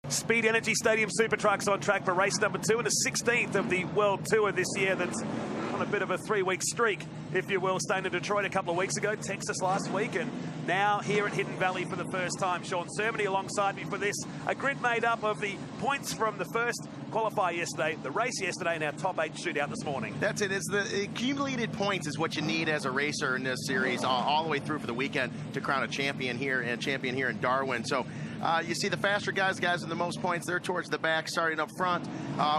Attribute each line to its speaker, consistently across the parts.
Speaker 1: Speed Energy Stadium Super Trucks on track for race number 2 and the 16th of the World Tour this year. That's on a bit of a 3-week streak, if you will. Staying in Detroit a couple of weeks ago, Texas last week, and now here at Hidden Valley for the first time. Sean Cermeny alongside me for this. A grid made up of the points from the first qualifier yesterday, the race yesterday, and our top 8 shootout this morning.
Speaker 2: That's it. It's the accumulated points is what you need as a racer in this series, all the way through for the weekend to crown a champion here in Darwin. So you see the faster guys with the most points, they're towards the back, starting up front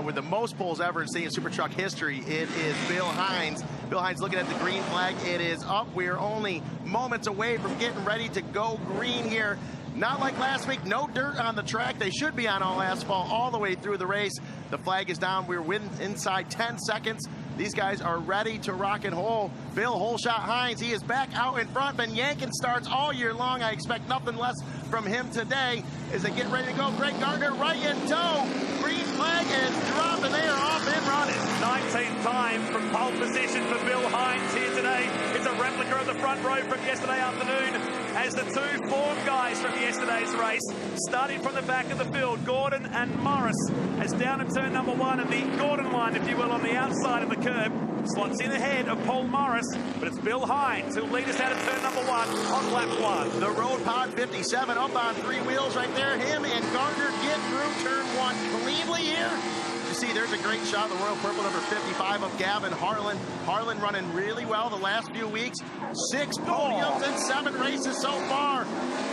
Speaker 2: with the most poles ever in Stadium Super Truck history. It is Bill Hines. Bill Hines looking at the green flag. It is up. We're only moments away from getting ready to go green here. Not like last week, no dirt on the track. They should be on all asphalt all the way through the race. The flag is down. We're inside 10 seconds. These guys are ready to rock and roll. Bill Holeshot Hines, he is back out in front. Been yanking starts all year long. I expect nothing less from him today as they get ready to go. Greg Gardner right in tow. Green flag is dropping. They are off and running.
Speaker 1: 19th time from pole position for Bill Hines here today. It's a replica of the front row from yesterday afternoon as the two form guys from yesterday's race, starting from the back of the field, Gordon and Morris, as down in turn number 1, and the Gordon line, if you will, on the outside of the curb, slots in ahead of Paul Morris, but it's Bill Hines who'll lead us out of turn number 1 on lap 1.
Speaker 2: The Road Pod 57 up on 3 wheels right there. Him and Gardner get through turn 1 cleanly here. You see, there's a great shot of the Royal Purple number 55 of Gavin Harlan. Harlan running really well the last few weeks. 6 podiums in 7 races so far.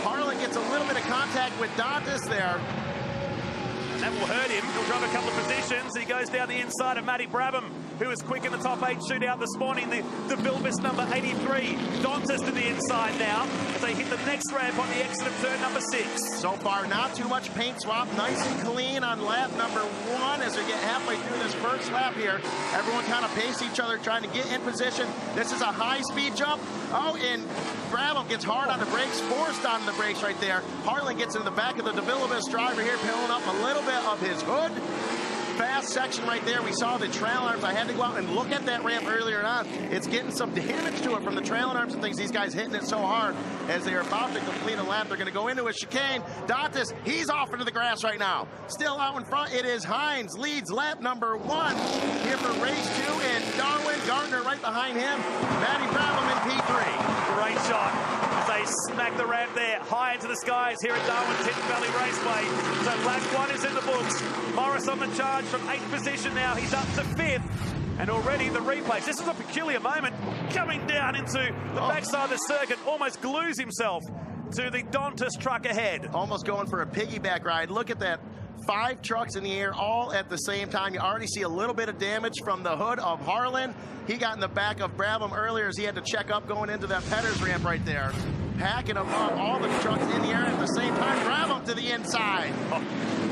Speaker 2: Harlan gets a little bit of contact with Dantas there.
Speaker 1: And that will hurt him. He'll drop a couple of positions. He goes down the inside of Matty Brabham, who was quick in the top 8 shootout this morning. The Bilbis number 83. Dantas to the inside now as they hit the next ramp on the exit of turn number 6.
Speaker 2: So far, not too much paint swap. Nice and clean on lap number 1 as we get halfway through this first lap here. Everyone kind of pace each other, trying to get in position. This is a high-speed jump. Oh, and Brabham gets hard on the brakes, forced on the brakes right there. Harlan gets in the back of the DeVillibus driver here, peeling up a little bit of his hood. Fast section right there. We saw the trail arms. I had to go out and look at that ramp earlier on. It's getting some damage to it from the trail arms and things. These guys hitting it so hard as they are about to complete a lap. They're going to go into a chicane. Dantas, he's off into the grass right now. Still out in front, it is Hines. Leads lap number 1 here for race 2 in Darwin. Gardner right behind him. Matty Brabham in P3.
Speaker 1: Great shot. They smack the ramp there, high into the skies here at Darwin's Hidden Valley Raceway. So lap 1 is in the books. Morris on the charge from 8th position now. He's up to 5th. And already the replays. This is a peculiar moment. Coming down into the backside of the circuit, almost glues himself to the Dantas truck ahead.
Speaker 2: Almost going for a piggyback ride. Look at that. 5 trucks in the air all at the same time. You already see a little bit of damage from the hood of Harlan. He got in the back of Brabham earlier as he had to check up going into that Petters ramp right there. Hacking them up, all the trucks in the air at the same time. Brabham to the inside.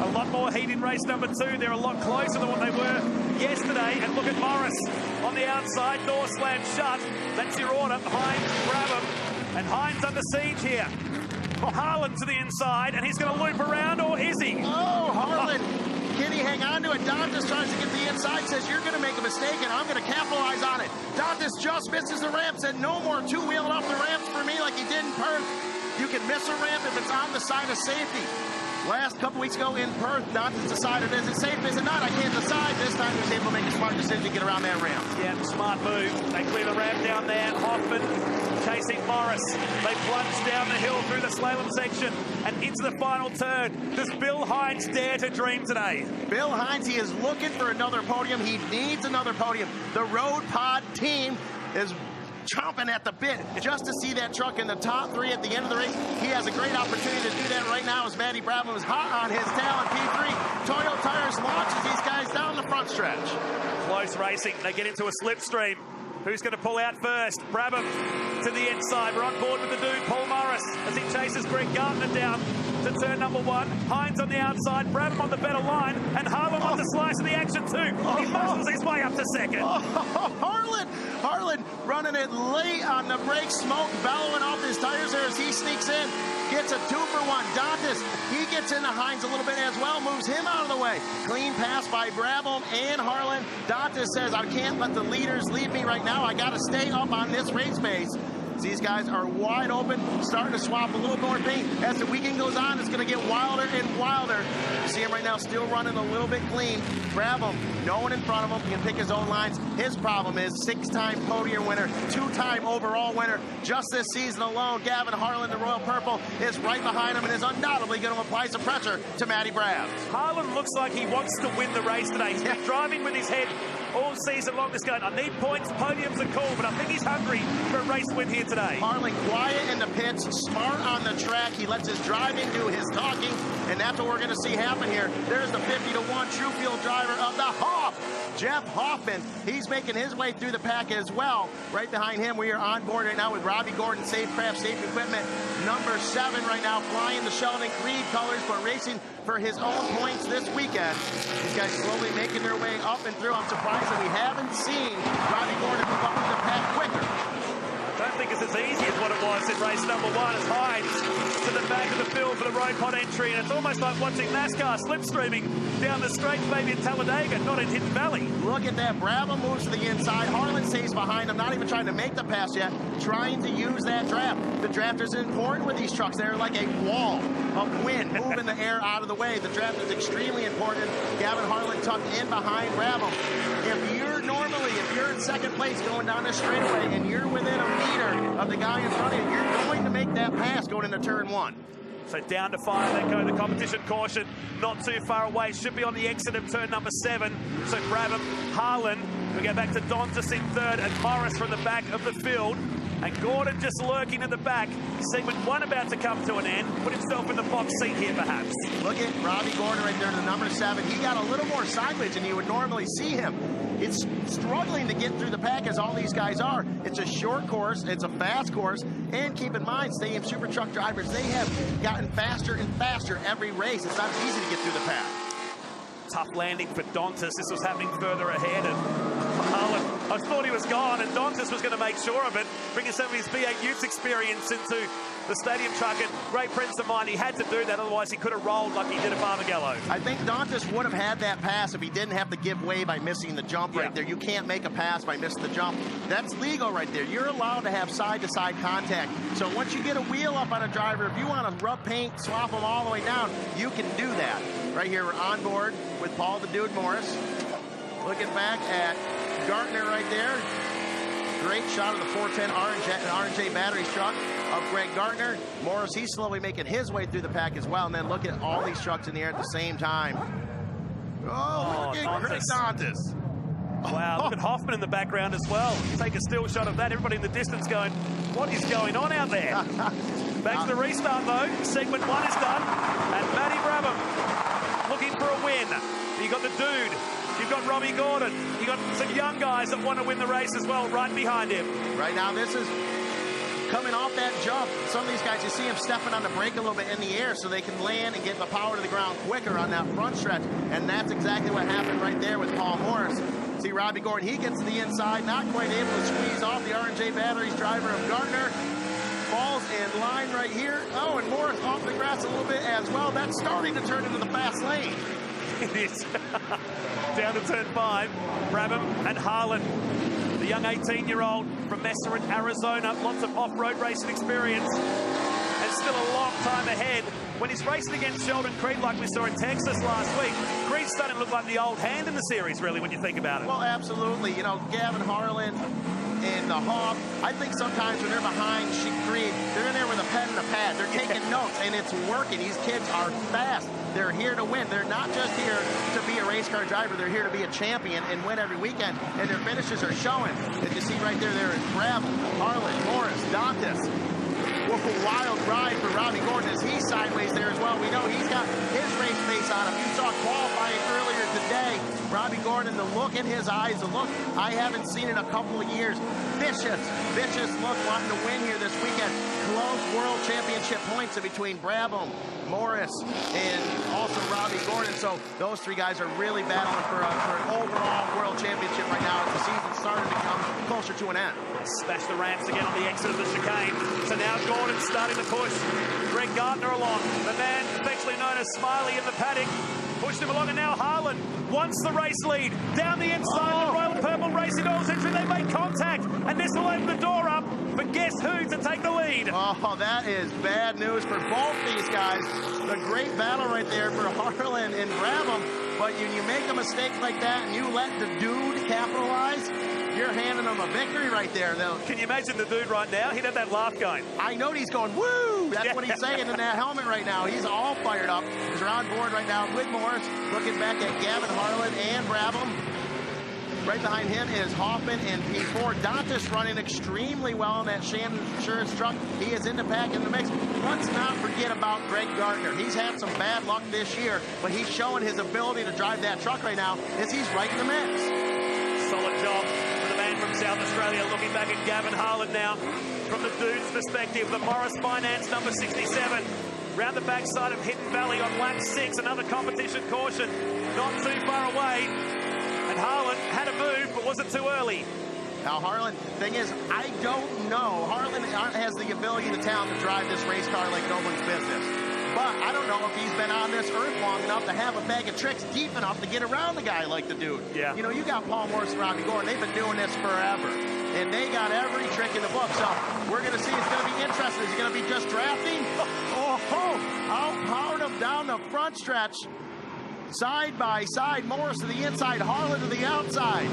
Speaker 1: A lot more heat in race number 2. They're a lot closer than what they were yesterday. And look at Morris on the outside. Door slammed shut. That's your order. Hines, Brabham. And Hines under siege here. Harlan to the inside, and he's going to loop around, or is he?
Speaker 2: Oh, Harlan. Can he hang on to it? Dantas tries to get the inside, says, you're going to make a mistake, and I'm going to capitalize on it. Dantas just misses the ramp, said, no more two-wheeling off the ramps for me like he did in Perth. You can miss a ramp if it's on the side of safety. Last couple weeks ago in Perth, Dantas decided, is it safe, is it not? I can't decide. This time he was able to make a smart decision to get around that ramp.
Speaker 1: Yeah, smart move. They clear the ramp down there. Hoffman chasing Morris. They plunge down the hill through the slalom section and into the final turn. Does Bill Hines dare to dream today?
Speaker 2: Bill Hines, he is looking for another podium. He needs another podium. The Road Pod team is chomping at the bit just to see that truck in the top 3 at the end of the race. He has a great opportunity to do that right now as Matty Brabham is hot on his tail in P3. Toyo Tires launches these guys down the front stretch.
Speaker 1: Close racing. They get into a slipstream. Who's going to pull out first? Brabham to the inside. We're on board with the dude, Paul Morris, as he chases Greg Gardner down to turn number 1. Hines on the outside, Brabham on the better line, and Harlan on the slice of the action too. He muscles his way up to 2nd.
Speaker 2: Harlan running it late on the brake, smoke bellowing off his tires there as he sneaks in. Gets a 2-for-1. Dantas, he gets into Hines a little bit as well, moves him out of the way. Clean pass by Brabham and Harlan. Dantas says, I can't let the leaders lead me right now. I got to stay up on this race pace. points. These guys are wide open, starting to swap a little more paint. As the weekend goes on, it's going to get wilder and wilder. You see him right now still running a little bit clean. Brabham, no one in front of him, can pick his own lines. His problem is 6-time podium winner, 2-time overall winner. Just this season alone, Gavin Harlan, the Royal Purple, is right behind him and is undoubtedly going to apply some pressure to Matty Brabs.
Speaker 1: Harlan looks like he wants to win the race today. He's been driving with his head all season long. This going, I need points, podiums are cool, but I think he's hungry for a race win here today.
Speaker 2: Harlan quiet in the pits, smart on the track. He lets his driving do his talking, and that's what we're going to see happen here. There's the 50-1 True Fuel driver of the Hoff, Jeff Hoffman. He's making his way through the pack as well. Right behind him, we are on board right now with Robbie Gordon, Safecraft Safe Equipment, number 7 right now, flying the Sheldon Creed colors, but racing for his own points this weekend. These guys slowly making their way up and through. I'm surprised that we haven't seen Robbie Gordon move up to the pack quicker.
Speaker 1: I don't think it's as easy as what it was in race number 1 as Hines to the back of the field for the road pot entry, and it's almost like watching NASCAR slipstreaming down the straight, maybe in Talladega, not in Hidden Valley.
Speaker 2: Look at that. Brabham moves to the inside. Harlan stays behind him, not even trying to make the pass yet, trying to use that draft. The draft is important with these trucks. They're like a wall of wind moving the air out of the way. The draft is extremely important. Gavin Harlan tucked in behind Brabham. If you're in second place going down this straightaway and you're within a meter of the guy in front of you, you're going to make that pass going into turn 1.
Speaker 1: So down to 5, they go the competition caution, not too far away, should be on the exit of turn number 7. So Brabham, Harlan, we go back to Dontas in 3rd and Morris from the back of the field. And Gordon just lurking in the back. Segment 1 about to come to an end. Put himself in the box seat here, perhaps.
Speaker 2: Look at Robbie Gordon right there, the number 7. He got a little more sideways than you would normally see him. It's struggling to get through the pack as all these guys are. It's a short course, it's a fast course, and keep in mind, Stadium Super Truck drivers, they have gotten faster and faster every race. It's not easy to get through the pack.
Speaker 1: Tough landing for Dontas. This was happening further ahead, and Harlan, I thought he was gone, and Dontas was going to make sure of it, bringing some of his V8 Utes experience into the stadium truck, and great friends of mine, he had to do that, otherwise he could have rolled like he did at Barbagallo.
Speaker 2: I think Dontas would have had that pass if he didn't have to give way by missing the jump right there. You can't make a pass by missing the jump. That's legal right there. You're allowed to have side-to-side contact. So once you get a wheel up on a driver, if you want to rub paint, swap them all the way down, you can do that. Right here, we're on board with Paul the Dude Morris. Looking back at Gartner right there. Great shot of the 410 R&J Batteries truck of Greg Gartner. Morris, he's slowly making his way through the pack as well. And then look at all these trucks in the air at the same time. Oh, look at Chris Dontas.
Speaker 1: Wow, look at Hoffman in the background as well. Take a still shot of that. Everybody in the distance going, what is going on out there? Back to the restart, though. Segment 1 is done. And Matty Brabham looking for a win. You got the Dude. You've got Robbie Gordon. You've got some young guys that want to win the race as well right behind him.
Speaker 2: Right now, this is coming off that jump. Some of these guys, you see them stepping on the brake a little bit in the air so they can land and get the power to the ground quicker on that front stretch. And that's exactly what happened right there with Paul Morris. See Robbie Gordon, he gets to the inside, not quite able to squeeze off the R&J Batteries driver of Gartner. Falls in line right here. Oh, and Morris off the grass a little bit as well. That's starting to turn into the fast lane.
Speaker 1: It is. Down to turn 5, Brabham and Harlan, the young 18-year-old from Messeret, Arizona. Lots of off-road racing experience and still a long time ahead. When he's racing against Sheldon Creed like we saw in Texas last week, Creed's starting to look like the old hand in the series, really, when you think about it.
Speaker 2: Well, absolutely. You know, Gavin Harlan and the Hoff, I think sometimes when they're behind Creed, they're in there with a pen and a pad. They're taking notes, and it's working. These kids are fast. They're here to win. They're not just here to be a race car driver. They're here to be a champion and win every weekend, and their finishes are showing. As you see right there, there is Brabham, Harlan, Morris, Dontas. Whoa, wild ride for Robbie Gordon as he's sideways there as well. We know he's got his race face on him. You saw qualifying earlier today. Robbie Gordon, the look in his eyes, the look I haven't seen in a couple of years. Vicious look wanting to win here this weekend. Close world championship points in between Brabham, Morris, and also Robbie Gordon. So those three guys are really battling for an overall world championship right now as the season's starting to come closer to an end.
Speaker 1: Smash the ramps again on the exit of the chicane. So now Gordon's starting to push Greg Gartner along. The man affectionately known as Smiley in the paddock. Pushed him along, and now Harlan wants the race lead. Down the inside, the Royal Purple Racing Oils entry. They make contact, and this will open the door up for for guess who to take the lead.
Speaker 2: Oh, that is bad news for both these guys. The great battle right there for Harlan and Brabham. But you make a mistake like that and you let the dude capitalize, you're handing them a victory right there.
Speaker 1: Can you imagine the dude right now? He'd have that laugh going.
Speaker 2: I know he's going, woo! That's what he's saying in that helmet right now. He's all fired up. He's on board right now with Morris, looking back at Gavin Harlan and Brabham. Right behind him is Hoffman and P4. Dantas running extremely well in that Shannon Insurance truck. He is in the pack in the mix. Let's not forget about Greg Gardner. He's had some bad luck this year, but he's showing his ability to drive that truck right now as he's right in the mix.
Speaker 1: Solid job for the man from South Australia. Looking back at Gavin Harlan now. From the dude's perspective, the Morris Finance number 67. Round the backside of Hidden Valley on lap 6. Another competition caution. Not too far away. And Harlan had a move, but was it too early?
Speaker 2: Now, Harlan, thing is, I don't know. Harlan has the ability, the talent to drive this race car like no one's business. But I don't know if he's been on this earth long enough to have a bag of tricks deep enough to get around the guy like the dude.
Speaker 1: Yeah.
Speaker 2: You know, you got Paul Morris and Robbie Gordon. They've been doing this forever. And they got every trick in the book. So we're going to see. It's going to be interesting. Is he going to be just drafting? Outpowered him down the front stretch. Side by side, Morris to the inside, Harlan to the outside.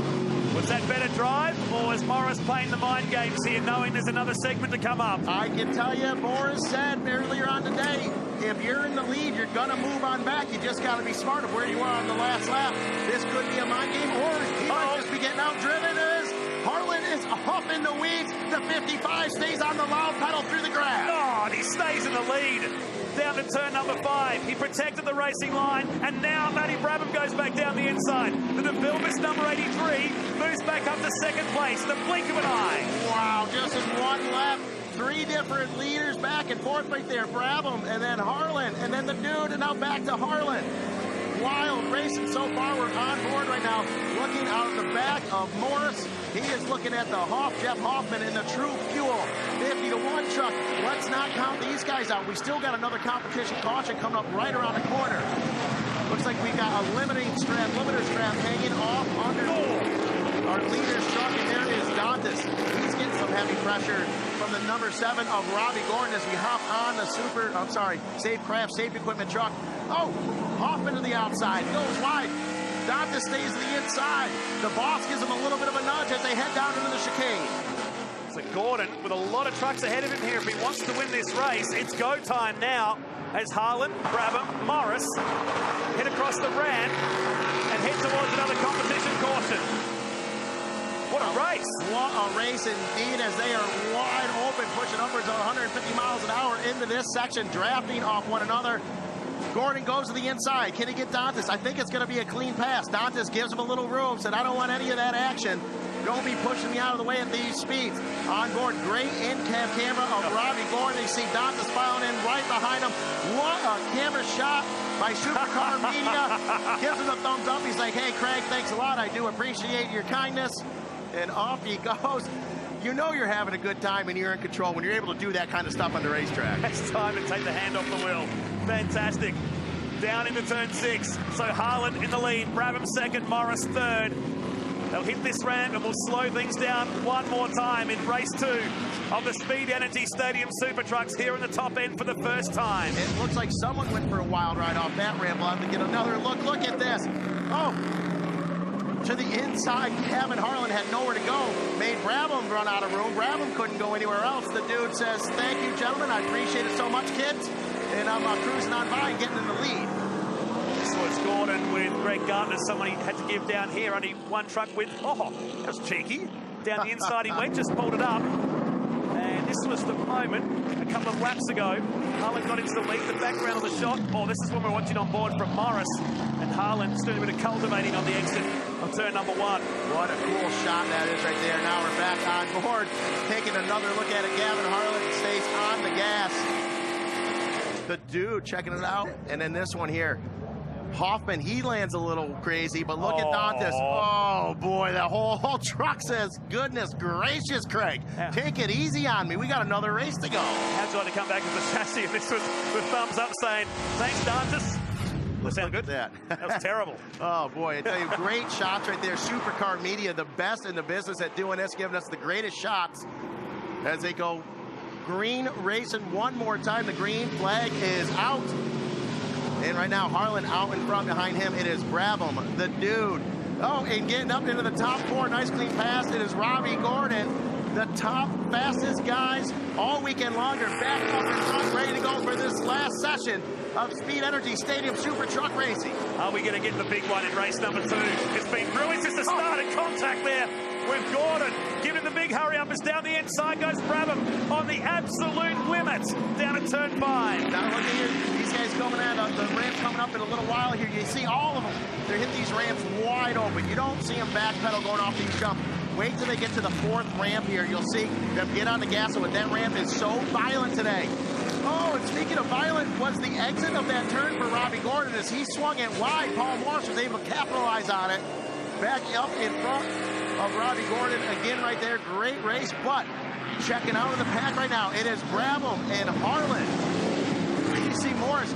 Speaker 1: Was that better drive, or was Morris playing the mind games here, knowing there's another segment to come up?
Speaker 2: I can tell you, Morris said earlier on today, if you're in the lead, you're going to move on back. You just got to be smart of where you are on the last lap. This could be a mind game, or he might just be getting outdriven. Harlan is up in the weeds. The 55 stays on the loud pedal through the grass.
Speaker 1: Oh, and he stays in the lead. Down to turn number 5. He protected the racing line, and now Matty Brabham goes back down the inside. The DeVilbiss number 83 moves back up to second place. The blink of an eye.
Speaker 2: Wow, just in one lap. 3 different leaders back and forth right there. Brabham, and then Harlan, and then the dude, and now back to Harlan. Wild racing so far. We're on board right now, looking out of the back of Morris. He is looking at the Jeff Hoffman in the True Fuel 50-1 truck. Let's not count these guys out. We still got another competition caution coming up right around the corner. Looks like we got a limiter strap hanging off under our leader's truck, and there is Dantas. He's getting some heavy pressure from the number 7 of Robbie Gordon as we hop on the Safe Craft Safe Equipment truck. Oh, Hoffman to the outside, goes wide. Dantas stays to the inside. The boss gives him a little bit of a nudge as they head down into the chicane.
Speaker 1: So Gordon, with a lot of trucks ahead of him here, if he wants to win this race, it's go time now as Harlan, Brabham, Morris head across the ramp and head towards another competition caution. What a race.
Speaker 2: What a race indeed, as they are wide open, pushing upwards of 150 miles an hour into this section, drafting off one another. Gordon goes to the inside. Can he get Dantas? I think it's going to be a clean pass. Dantas gives him a little room, said, I don't want any of that action. Don't be pushing me out of the way at these speeds. On board, great in-cab camera of Robbie Gordon. You see Dantas filing in right behind him. What a camera shot by Supercar Media. Gives him a thumbs up. He's like, hey, Craig, thanks a lot. I do appreciate your kindness. And off he goes. You know you're having a good time and you're in control when you're able to do that kind of stuff on the racetrack.
Speaker 1: It's time to take the hand off the wheel. Fantastic. Down into turn 6. So Harlan in the lead. Brabham second, Morris third. They'll hit this ramp and we'll slow things down one more time in race 2 of the Speed Energy Stadium Super Trucks here in the top end for the first time.
Speaker 2: It looks like someone went for a wild ride off that ramp. We'll have to get another look. Look at this. Oh, to the inside. Gavin Harlan had nowhere to go. Made Brabham run out of room. Brabham couldn't go anywhere else. The dude says, thank you, gentlemen. I appreciate it so much, kids. And I'm cruising on by and getting in the lead.
Speaker 1: This was Gordon with Greg Gardner. Someone he had to give down here. Only one truck with, oh, that was cheeky. Down the inside he went, just pulled it up. And this was the moment a couple of laps ago. Harlan got into the lead, the background of the shot. Oh, this is what we're watching on board from Morris. And Harlan's doing a bit of cultivating on the exit of turn number 1.
Speaker 2: What a cool shot that is right there. Now we're back on board. Taking another look at it. Gavin Harlan stays on the gas. The dude checking it out. And then this one here. Hoffman, he lands a little crazy, but look at Dantas. Oh, boy, the whole truck says, goodness gracious, Craig.
Speaker 1: Yeah.
Speaker 2: Take it easy on me. We got another race to go.
Speaker 1: How'd you like to come back with the chassis? This was with thumbs up saying, thanks, Dantas. That sounded good.
Speaker 2: That
Speaker 1: was terrible.
Speaker 2: Oh, boy, I tell you, great shots right there. Supercar Media, the best in the business at doing this, giving us the greatest shots. as they go green racing one more time. The green flag is out. And right now, Harlan out in front. Behind him, it is Brabham, the dude. Oh, and getting up into the top 4. Nice clean pass. It is Robbie Gordon, the top fastest guys all weekend longer. Back up in front, ready to go for this last session of Speed Energy Stadium Super Truck Racing.
Speaker 1: Are we going to get the big one in race number 2? It's been brilliant since the start of contact there with Gordon. Giving the big hurry up as down the inside goes Brabham on the absolute limit down at turn 5.
Speaker 2: Now look at here, these guys coming at the ramp coming up in a little while here. You see all of them. They hit these ramps wide open. You don't see them backpedal going off these jumps. Wait till they get to the 4th ramp here. You'll see them get on the gas. So that ramp is so violent today. Oh, and speaking of violent, was the exit of that turn for Robbie Gordon as he swung it wide. Paul Morris was able to capitalize on it. Back up in front of Robbie Gordon again right there. Great race, but checking out of the pack right now, it is Brabham and Harlan. You see Morris,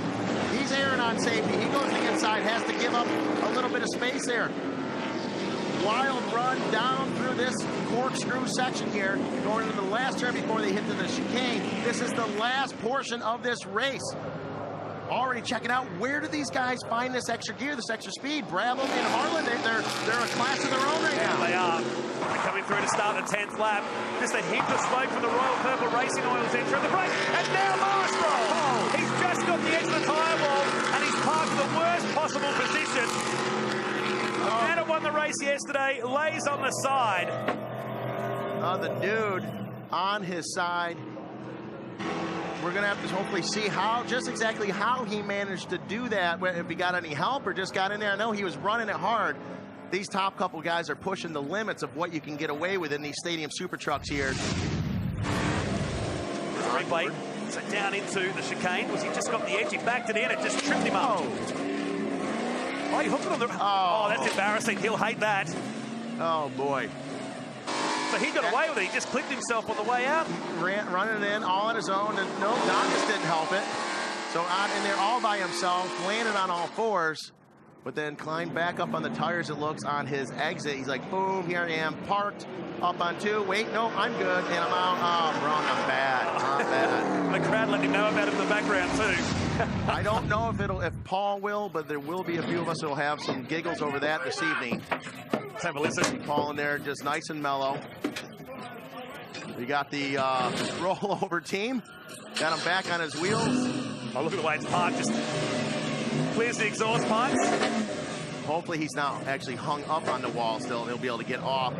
Speaker 2: he's erring on safety. He goes to the inside, has to give up a little bit of space there. Wild run down through this corkscrew section here, going into the last turn before they hit to the chicane. This is the last portion of this race. Already checking out, where did these guys find this extra gear, this extra speed? Brabham and Harlan, they're a class of their own right now.
Speaker 1: They are. They're coming through to start the 10th lap. Just a hint of smoke from the Royal Purple Racing Oils entry at the break. And now Morris rolls. Oh. He's just got the edge of the tyre wall, and he's parked in the worst possible position. The man who won the race yesterday lays on the side.
Speaker 2: The dude on his side. We're going to have to hopefully see just exactly how he managed to do that, if he got any help or just got in there. I know he was running it hard. These top couple guys are pushing the limits of what you can get away with in these stadium super trucks here.
Speaker 1: Replay. So down into the chicane. Was he just got the edge? He backed it in. It just tripped him up. Oh, he hooked it on the... Oh, that's embarrassing. He'll hate that.
Speaker 2: Oh, boy.
Speaker 1: So he got away with it. He just clipped himself on the way out.
Speaker 2: Running it in all on his own. And no, Donis didn't help it. So on in there all by himself, landed on all 4s, but then climbed back up on the tires, it looks, on his exit. He's like, boom, here I am, parked, up on 2. Wait, no, I'm good, and I'm out. Oh, I'm wrong, I'm bad. I'm bad.
Speaker 1: The crowd let him know about it in the background, too.
Speaker 2: I don't know if Paul will, but there will be a few of us that will have some giggles over that this evening.
Speaker 1: Let's have a listen.
Speaker 2: Paul in there, just nice and mellow. We got the rollover team. Got him back on his wheels.
Speaker 1: Oh, look at the way it's parked. Just clears the exhaust pipes.
Speaker 2: Hopefully he's not actually hung up on the wall still. He'll be able to get off.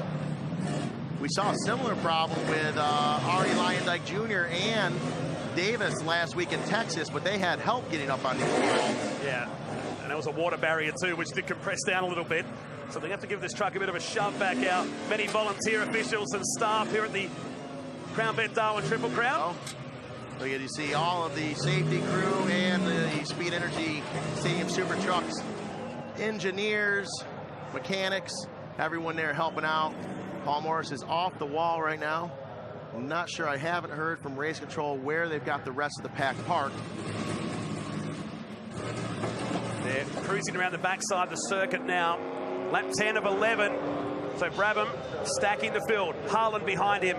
Speaker 2: We saw a similar problem with Ari Lyondike Jr. and Davis last week in Texas, but they had help getting up on these walls.
Speaker 1: Yeah, and there was a water barrier too, which did compress down a little bit. So they have to give this truck a bit of a shove back out. Many volunteer officials and staff here at the Crown Bet Darwin Triple Crown.
Speaker 2: So you see all of the safety crew and the Speed Energy Stadium Super Trucks, engineers, mechanics, everyone there helping out. Paul Morris is off the wall right now. I'm not sure, I haven't heard from Race Control where they've got the rest of the pack parked.
Speaker 1: They're cruising around the backside of the circuit now. Lap 10 of 11. So Brabham stacking the field. Harlan behind him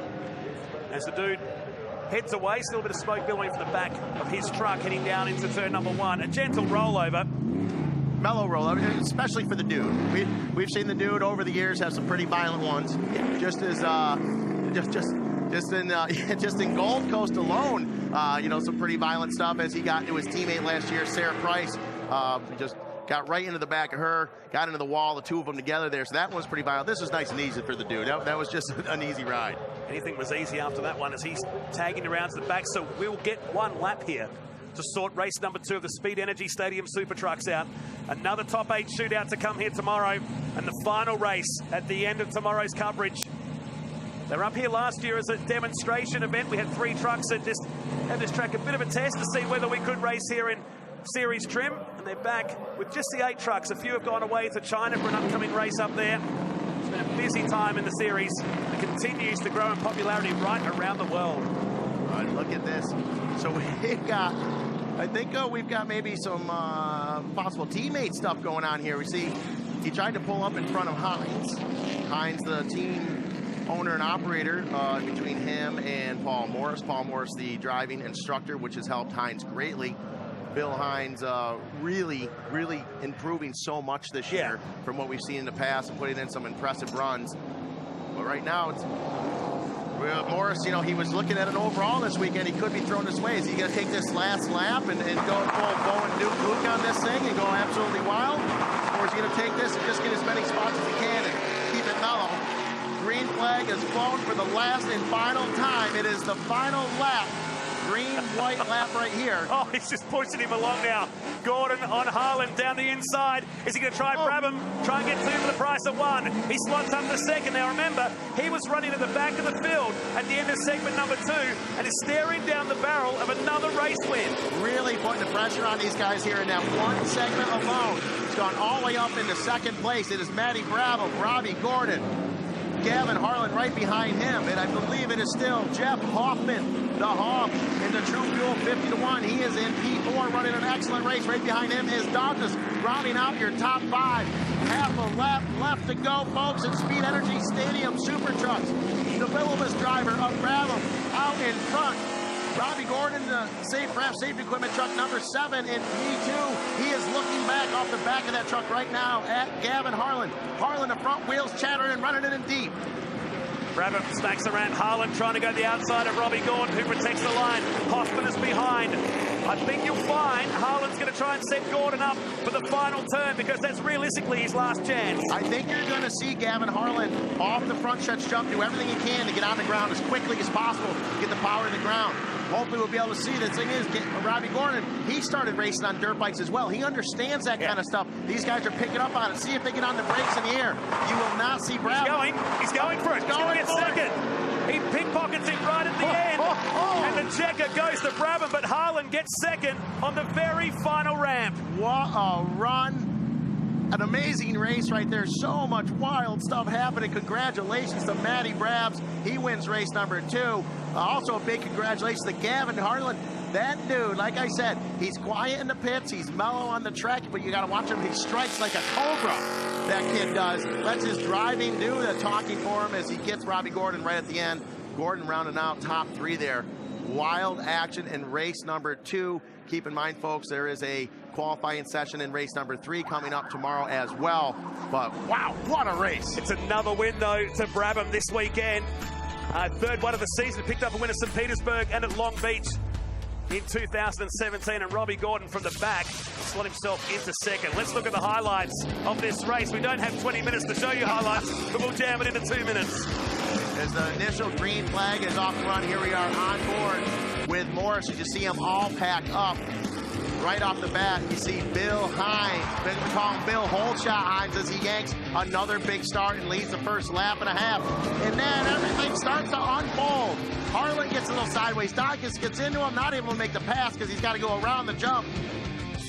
Speaker 1: as the dude heads away. Still a bit of smoke billowing from the back of his truck heading down into turn number 1. A gentle rollover.
Speaker 2: Mellow rollover, especially for the dude. We've seen the dude over the years have some pretty violent ones. Just as just in Gold Coast alone, some pretty violent stuff as he got into his teammate last year, Sarah Price. Just got right into the back of her, got into the wall, the two of them together there. So that one was pretty violent. This was nice and easy for the dude. That was just an easy ride.
Speaker 1: Anything was easy after that one as he's tagging around to the back. So we'll get one lap here to sort race number 2 of the Speed Energy Stadium Super Trucks out. Another top 8 shootout to come here tomorrow, and the final race at the end of tomorrow's coverage. They were up here last year as a demonstration event. We had 3 trucks that just had this track a bit of a test to see whether we could race here in series trim, and they're back with just the 8 trucks. A few have gone away to China for an upcoming race up there. It's been a busy time in the series. It continues to grow in popularity right around the world.
Speaker 2: All right, look at this. So we've got, I think we've got maybe some possible teammate stuff going on here. We see he tried to pull up in front of Hines. Hines, the team owner and operator between him and Paul Morris. Paul Morris, the driving instructor, which has helped Hines greatly. Bill Hines really improving so much this year from what we've seen in the past and putting in some impressive runs. But right now, it's Morris, you know, he was looking at an overall this weekend. He could be thrown this way. Is he going to take this last lap and go full Bowen Duke Luke on this thing and go absolutely wild? Or is he going to take this and just get as many spots as he can and keep it mellow? Green flag is flown for the last and final time. It is the final lap. Green, white lap right here.
Speaker 1: Oh, he's just pushing him along now. Gordon on Harlan down the inside. Is he going to try and grab him? Try and get two for the price of one. He slots up the second. Now remember, he was running at the back of the field at the end of segment number 2 and is staring down the barrel of another race win.
Speaker 2: Really putting the pressure on these guys here in that one segment alone. He's gone all the way up into second place. It is Matty Bravo, Robbie Gordon, Gavin Harlan right behind him, and I believe it is still Jeff Hoffman, the Hawk, in the True Fuel 50-1. He is in P4, running an excellent race. Right behind him is Dantas, rounding out your top 5. Half a lap left to go, folks, at Speed Energy Stadium Super Trucks. The Willowbus driver of Bravo out in front. Robbie Gordon, the safety equipment truck number 7 in P2. He is looking back off the back of that truck right now at Gavin Harlan. Harlan, the front wheels chattering and running it in deep.
Speaker 1: Brabham smacks around Harlan, trying to go the outside of Robbie Gordon, who protects the line. Hoffman is behind. I think you'll find Harlan's going to try and set Gordon up for the final turn because that's realistically his last chance.
Speaker 2: I think you're going to see Gavin Harlan off the front stretch jump, do everything he can to get on the ground as quickly as possible, get the power in the ground. Hopefully we'll be able to see. The thing is, Robbie Gordon, he started racing on dirt bikes as well. He understands that kind of stuff. These guys are picking up on it. See if they get on the brakes in the air. You will not see Bravo.
Speaker 1: He's going for it. He's going to get second. He pickpockets him right at the end. And the checker goes to Brabham, but Harlan gets second on the very final ramp.
Speaker 2: What a run. An amazing race right there. So much wild stuff happening. Congratulations to Matty Brabs. He wins race number 2. Also a big congratulations to Gavin Harlan. That dude, like I said, he's quiet in the pits. He's mellow on the track, but you got to watch him. He strikes like a cobra, that kid does. Lets his driving do the talking for him as he gets Robbie Gordon right at the end. Gordon rounding out top 3 there. Wild action in race number 2. Keep in mind, folks, there is a qualifying session in race number 3 coming up tomorrow as well. But wow, what a race.
Speaker 1: It's another win, though, to Brabham this weekend. Third one of the season. Picked up a win at St. Petersburg and at Long Beach in 2017. And Robbie Gordon from the back slot himself into second. Let's look at the highlights of this race. We don't have 20 minutes to show you highlights, but we'll jam it into 2 minutes.
Speaker 2: As the initial green flag is off the run, here we are on board with Morris. You see them all packed up. Right off the bat, you see Bill Hines. We call him Bill Holshot Hines as he yanks another big start and leads the first lap and a half. And then everything starts to unfold. Harlan gets a little sideways. Dawkins gets into him, not able to make the pass because he's got to go around the jump.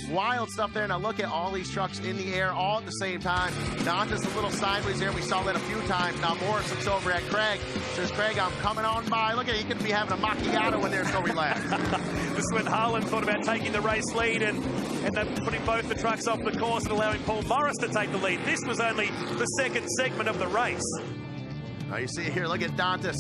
Speaker 2: Wild stuff there. Now look at all these trucks in the air all at the same time. Don just a little sideways there. We saw that a few times. Now Morris looks over at Craig. Says, Craig, I'm coming on by. Look at it. He could be having a macchiato in there so relaxed.
Speaker 1: This is when Harlan thought about taking the race lead and then putting both the trucks off the course and allowing Paul Morris to take the lead. This was only the second segment of the race.
Speaker 2: Now you see here, look at Dantas.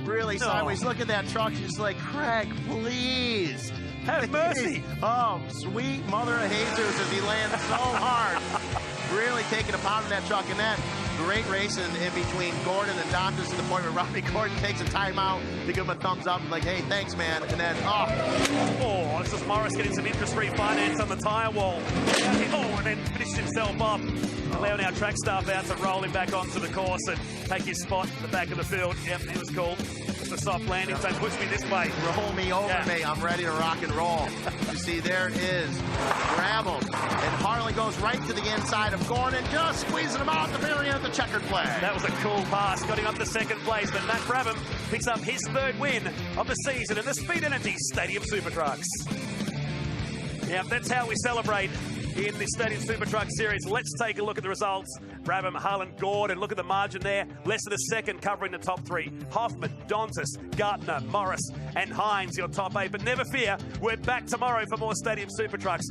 Speaker 2: Really sideways. Look at that truck. She's like, Craig, please.
Speaker 1: Have mercy.
Speaker 2: Oh, sweet mother of Jesus as he lands so hard. Really taking a pound in that truck. And that great race in between Gordon and Dantas to the point where Robbie Gordon takes a timeout to give him a thumbs up and like, hey, thanks, man. And then,
Speaker 1: this is Morris getting some interest refinance on the tyre wall. And then finished himself off, allowing our track staff out to roll him back onto the course and take his spot at the back of the field. Yep, it was cool. It's a soft landing, so push me this way.
Speaker 2: Roll me over me. I'm ready to rock and roll. You see, there it is. Gravel. And Harlan goes right to the inside of Gordon, just squeezing him out at the very end of the checkered flag.
Speaker 1: That was a cool pass. Got him up to second place, but Matt Brabham picks up his 3rd win of the season in the Speed Energy Stadium Super Trucks. Yeah, that's how we celebrate in the Stadium Super Truck Series. Let's take a look at the results. Brabham, Harlan, Gordon, look at the margin there. Less than a second covering the top 3. Hoffman, Dantas, Gartner, Morris, and Hines, your top 8. But never fear, we're back tomorrow for more Stadium Super Trucks.